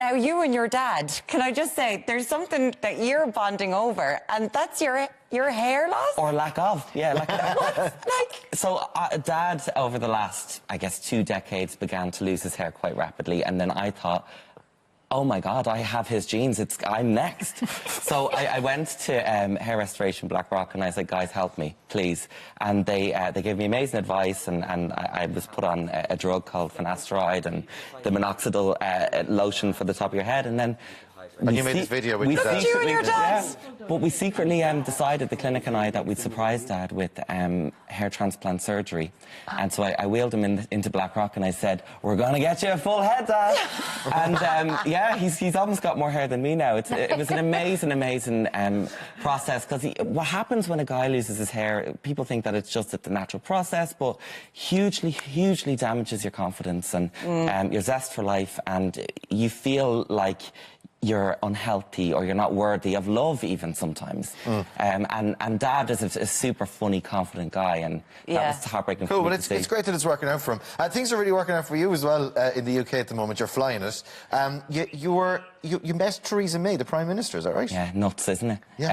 Now, you and your dad, can I just say, there's something that you're bonding over, and that's your hair loss? Or lack of, yeah. So Dad, over the last, I guess, 2 decades, began to lose his hair quite rapidly, and then I thought, oh my God, I have his genes, I'm next. So I went to Hair Restoration Blackrock and I said, guys, help me, please. And they gave me amazing advice, and I was put on a drug called finasteride and the minoxidil lotion for the top of your head, and then... And you made this video with your dad. You and your dad. Yeah, but we secretly decided, the clinic and I, that we'd surprise Dad with hair transplant surgery. And so I wheeled him into Blackrock and I said, we're going to get you a full head, Dad. And yeah, he's almost got more hair than me now. It was an amazing process, because what happens when a guy loses his hair, people think that it's just the natural process, but hugely damages your confidence and your zest for life, and you feel like you're unhealthy or you're not worthy of love even sometimes. And Dad is a super funny, confident guy, and that was heartbreaking for me to see. It's great that it's working out for him. Things are really working out for you as well in the UK at the moment. You're flying it. You met Theresa May, the Prime Minister, is that right? Yeah, nuts, isn't it? Yeah.